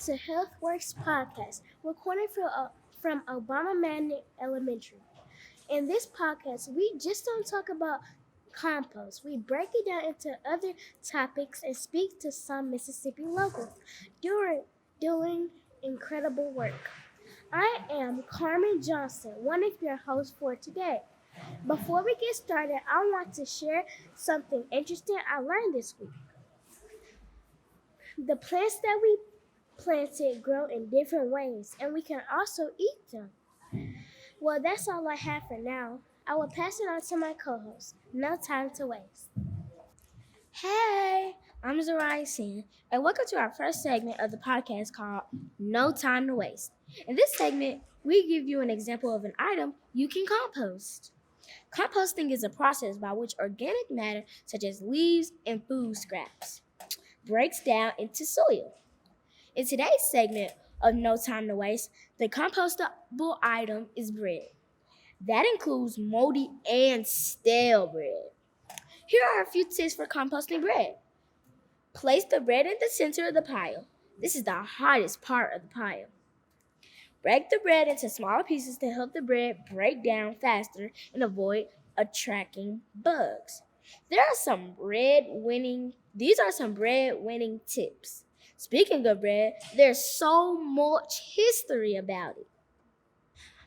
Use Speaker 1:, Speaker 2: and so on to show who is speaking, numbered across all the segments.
Speaker 1: to Healthwurks podcast, recorded from Obama Manning Elementary. In this podcast, we just don't talk about compost. We break it down into other topics and speak to some Mississippi locals doing incredible work. I am Carmyn Johnson, one of your hosts for today. Before we get started, I want to share something interesting I learned this week. The plants that we planted grow in different ways, and we can also eat them. Well, that's all I have for now. I will pass it on to my co host. No time to waste.
Speaker 2: Hey, I'm Zariya, and welcome to our first segment of the podcast called No Time to Waste. In this segment, we give you an example of an item you can compost. Composting is a process by which organic matter, such as leaves and food scraps, breaks down into soil. In today's segment of No Time to Waste, the compostable item is bread. That includes moldy and stale bread. Here are a few tips for composting bread. Place the bread in the center of the pile. This is the hardest part of the pile. Break the bread into smaller pieces to help the bread break down faster and avoid attracting bugs. These are some bread winning tips. Speaking of bread, there's so much history about it.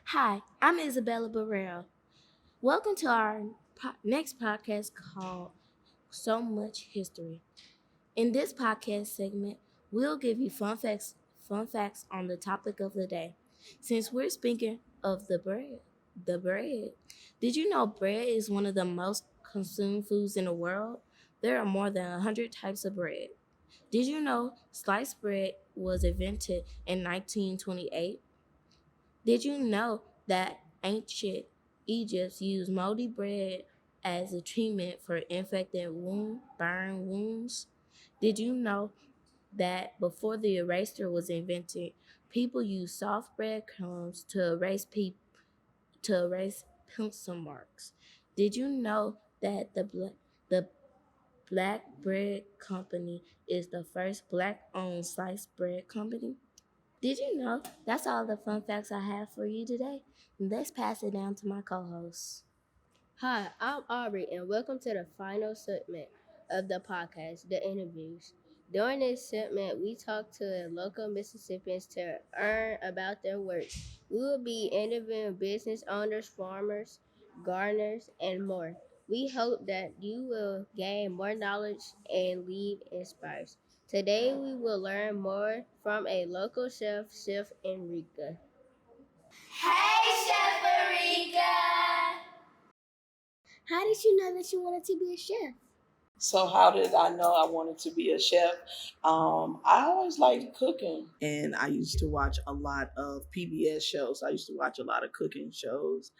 Speaker 2: Hi, I'm Isabella Burrell. Welcome to our next podcast called So Much History. In this podcast segment, we'll give you fun facts on the topic of the day. Since we're speaking of the bread, did you know bread is one of the most consumed foods in the world? There are more than 100 types of bread. Did you know sliced bread was invented in 1928? Did you know that ancient Egypt used moldy bread as a treatment for infected burn wounds? Did you know that before the eraser was invented, people used soft breadcrumbs to erase pencil marks? Did you know that the Black Bread Company is the first black-owned sliced bread company? Did you know? That's all the fun facts I have for you today. Let's pass it down to my co-host.
Speaker 3: Hi, I'm Aubrey, and welcome to the final segment of the podcast, The Interviews. During this segment, we talk to local Mississippians to learn about their work. We will be interviewing business owners, farmers, gardeners, and more. We hope that you will gain more knowledge and leave inspired. Today, we will learn more from a local chef, Chef Enrika.
Speaker 2: Hey, Chef Enrika!
Speaker 1: How did you know that you wanted to be a chef?
Speaker 4: So how did I know I wanted to be a chef? I always liked cooking, and I used to watch a lot of PBS shows. I used to watch a lot of cooking shows,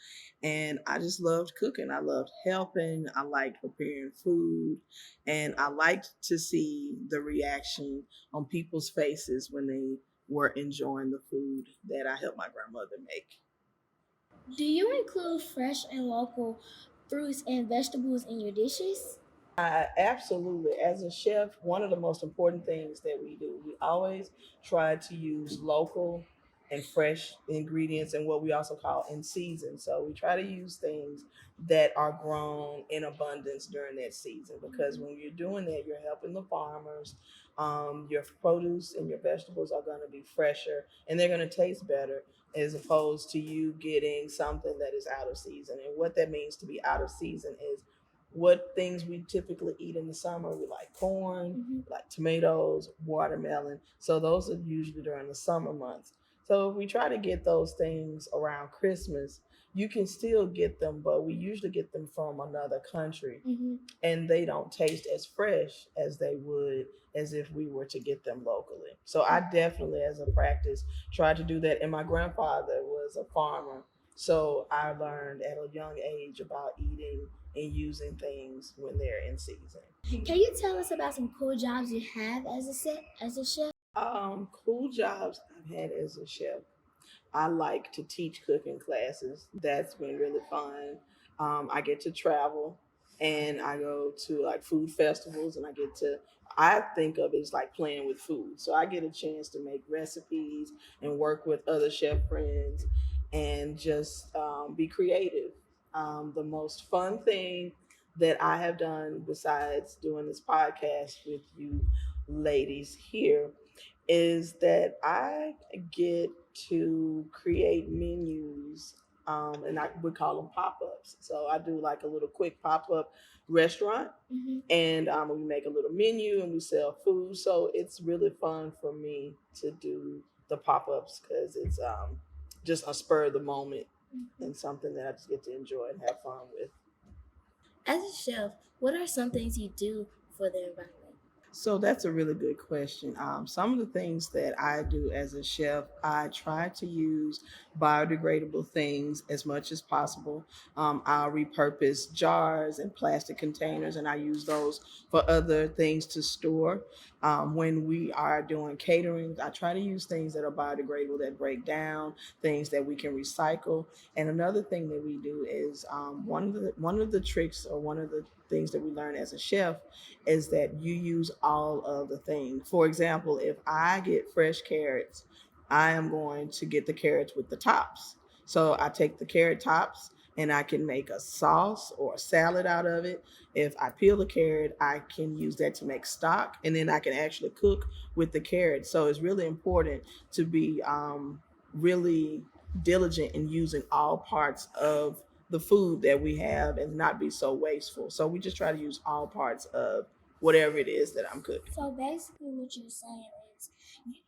Speaker 4: and I just loved cooking. I loved helping. I liked preparing food, and I liked to see the reaction on people's faces when they were enjoying the food that I helped my grandmother make.
Speaker 1: Do you include fresh and local fruits and vegetables in your dishes?
Speaker 4: Absolutely. As a chef, one of the most important things that we do, we always try to use local and fresh ingredients and what we also call in season. So we try to use things that are grown in abundance during that season because when you're doing that, you're helping the farmers. Your produce and your vegetables are going to be fresher and they're going to taste better as opposed to you getting something that is out of season. And what that means to be out of season is what things we typically eat in the summer. We like corn, like tomatoes, watermelon. So those are usually during the summer months. So if we try to get those things around Christmas, you can still get them, but we usually get them from another country and they don't taste as fresh as they would as if we were to get them locally. So I definitely, as a practice, tried to do that. And my grandfather was a farmer. So I learned at a young age about eating and using things when they're in season.
Speaker 1: Can you tell us about some cool jobs you have as a chef?
Speaker 4: Cool jobs I've had as a chef. I like to teach cooking classes. That's been really fun. I get to travel and I go to like food festivals, and I think of it as like playing with food. So I get a chance to make recipes and work with other chef friends and just be creative. The most fun thing that I have done besides doing this podcast with you ladies here is that I get to create menus, and I would call them pop ups. So I do like a little quick pop up restaurant, and we make a little menu and we sell food. So it's really fun for me to do the pop ups because it's just a spur of the moment and something that I just get to enjoy and have fun with.
Speaker 2: As a chef, what are some things you do for the environment?
Speaker 4: So that's a really good question. Some of the things that I do as a chef, I try to use biodegradable things as much as possible. I'll repurpose jars and plastic containers, and I use those for other things to store. When we are doing catering, I try to use things that are biodegradable, that break down, things that we can recycle. And another thing that we do is one of the tricks, or one of the things that we learn as a chef, is that you use all of the things. For example, if I get fresh carrots, I am going to get the carrots with the tops. So I take the carrot tops and I can make a sauce or a salad out of it. If I peel the carrot, I can use that to make stock, and then I can actually cook with the carrot. So it's really important to be really diligent in using all parts of the food that we have and not be so wasteful. So we just try to use all parts of whatever it is that I'm cooking.
Speaker 1: So basically, what you're saying is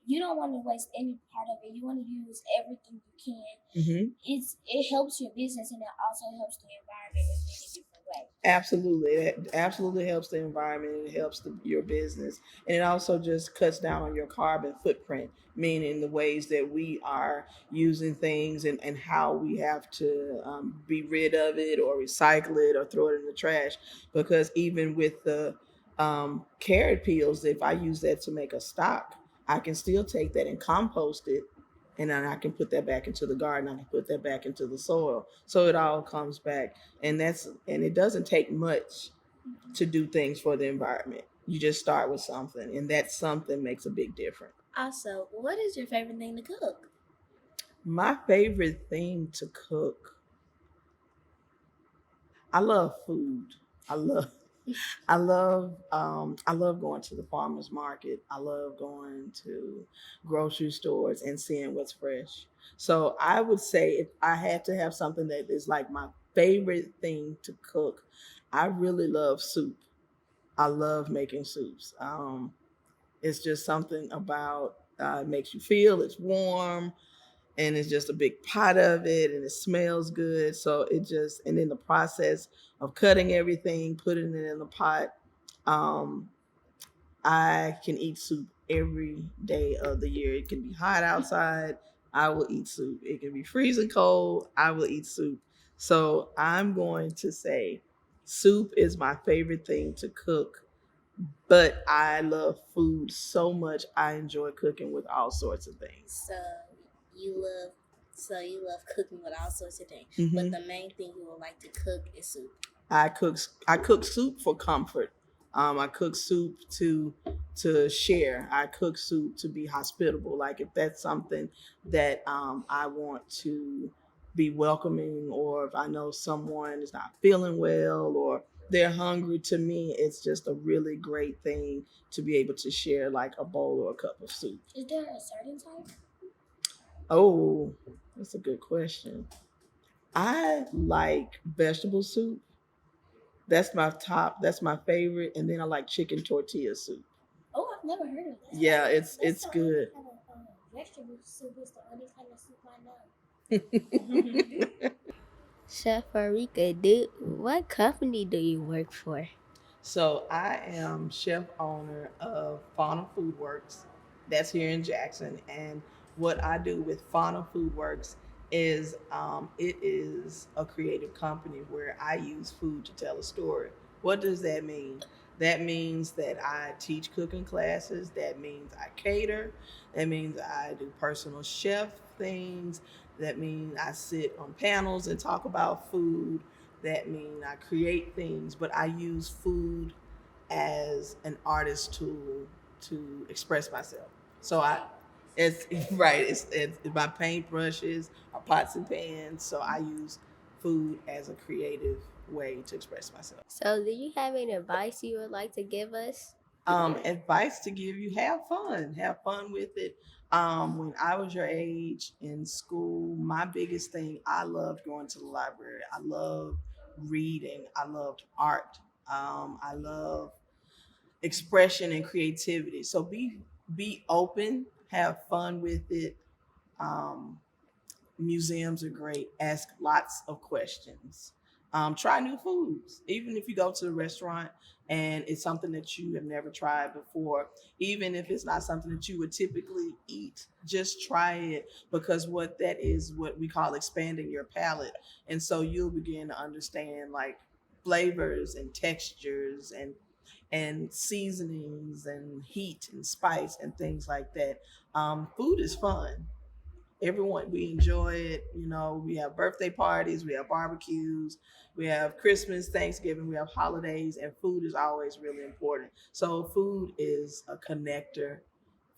Speaker 1: you don't want to waste any part of it. You want to use everything you can. It helps your business, and it also helps the environment in many different ways.
Speaker 4: Absolutely. It absolutely helps the environment. It helps your business. And it also just cuts down on your carbon footprint, meaning the ways that we are using things, and how we have to be rid of it or recycle it or throw it in the trash. Because even with the carrot peels, if I use that to make a stock, I can still take that and compost it, and then I can put that back into the garden. I can put that back into the soil. So it all comes back. And it doesn't take much to do things for the environment. You just start with something, and that something makes a big difference.
Speaker 2: Also, what is your favorite thing to cook?
Speaker 4: My favorite thing to cook, I love food. I love I love going to the farmers market. I love going to grocery stores and seeing what's fresh. So I would say, if I had to have something that is like my favorite thing to cook, I really love soup. I love making soups. It's just something about it makes you feel it's warm, and it's just a big pot of it, and it smells good. So and in the process of cutting everything, putting it in the pot, um, I can eat soup every day of the year. It can be hot outside, I will eat soup. It can be freezing cold, I will eat soup. So I'm going to say soup is my favorite thing to cook, but I love food so much. I enjoy cooking with all sorts of things.
Speaker 2: You love you love cooking with all sorts of things.
Speaker 4: Mhm.
Speaker 2: But the main thing you would like to cook is soup.
Speaker 4: I cook soup for comfort. I cook soup to share. I cook soup to be hospitable. Like if that's something that I want to be welcoming, or if I know someone is not feeling well or they're hungry, to me it's just a really great thing to be able to share like a bowl or a cup of soup.
Speaker 1: Is there a certain type?
Speaker 4: Oh, that's a good question. I like vegetable soup. That's my top. That's my favorite. And then I like chicken tortilla soup.
Speaker 1: Oh, I've never heard of that.
Speaker 4: Yeah, it's
Speaker 1: That's the only
Speaker 4: good.
Speaker 1: kind of vegetable soup is the only kind of soup I know.
Speaker 3: Chef Enrika, what company do you work for?
Speaker 4: So I am chef owner of Fauna Food Works. That's here in Jackson. And what I do with Fauna Food Works is it is a creative company where I use food to tell a story. What does that mean? That means that I teach cooking classes. That means I cater. That means I do personal chef things. That means I sit on panels and talk about food. That means I create things, but I use food as an artist tool to express myself. So it's right. It's my paintbrushes or pots and pans. So I use food as a creative way to express myself.
Speaker 3: So, do you have any advice you would like to give us?
Speaker 4: Advice to give you: have fun with it. When I was your age in school, my biggest thing, I loved going to the library. I loved reading. I loved art. I love expression and creativity. So be open, have fun with it. Um, Museums are great. Ask lots of questions. Try new foods. Even if you go to a restaurant and it's something that you have never tried before, even if it's not something that you would typically eat, just try it, because what that is, what we call expanding your palate. And so you'll begin to understand like flavors and textures and seasonings and heat and spice and things like that. Food is fun. Everyone, we enjoy it. We have birthday parties, we have barbecues, we have Christmas, Thanksgiving, we have holidays, and food is always really important. So food is a connector.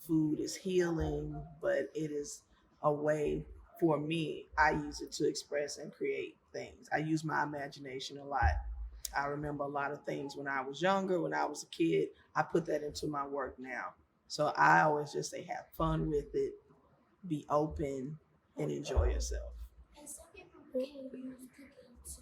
Speaker 4: Food is healing, but it is a way, for me, I use it to express and create things. I use my imagination a lot. I remember a lot of things when I was younger, when I was a kid. I put that into my work now. So I always just say have fun with it, be open, and enjoy yourself.
Speaker 2: And some people can use cooking to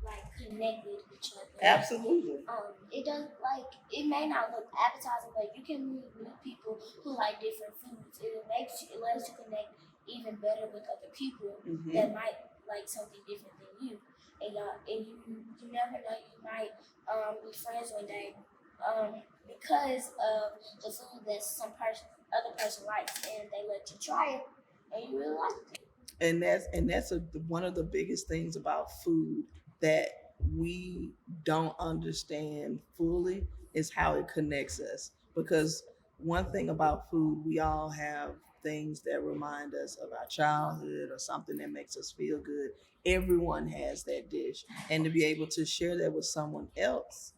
Speaker 2: like connect with each other.
Speaker 4: Absolutely.
Speaker 2: It does like it may not look appetizing, but you can meet people who like different foods. It lets you connect even better with other people that might like something different than you. And you never know, you might be friends one day because of the food that other person likes, and they let you try it and you really like it.
Speaker 4: And that's one of the biggest things about food that we don't understand fully, is how it connects us. Because one thing about food, we all have things that remind us of our childhood or something that makes us feel good. Everyone has that dish, and to be able to share that with someone else,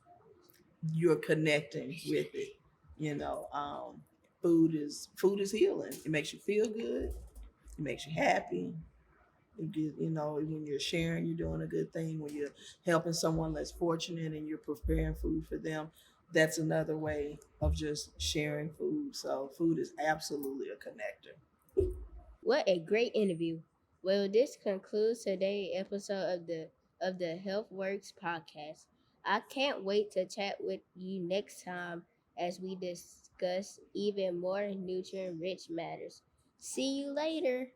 Speaker 4: you're connecting with it. you know um, food is healing. It makes you feel good, it makes you happy. When you're sharing, you're doing a good thing. When you're helping someone less fortunate and you're preparing food for them, that's another way of just sharing food. So food is absolutely a connector.
Speaker 3: What a great interview. Well, this concludes today's episode of the Healthworks podcast. I can't wait to chat with you next time as we discuss even more nutrient rich matters. See you later.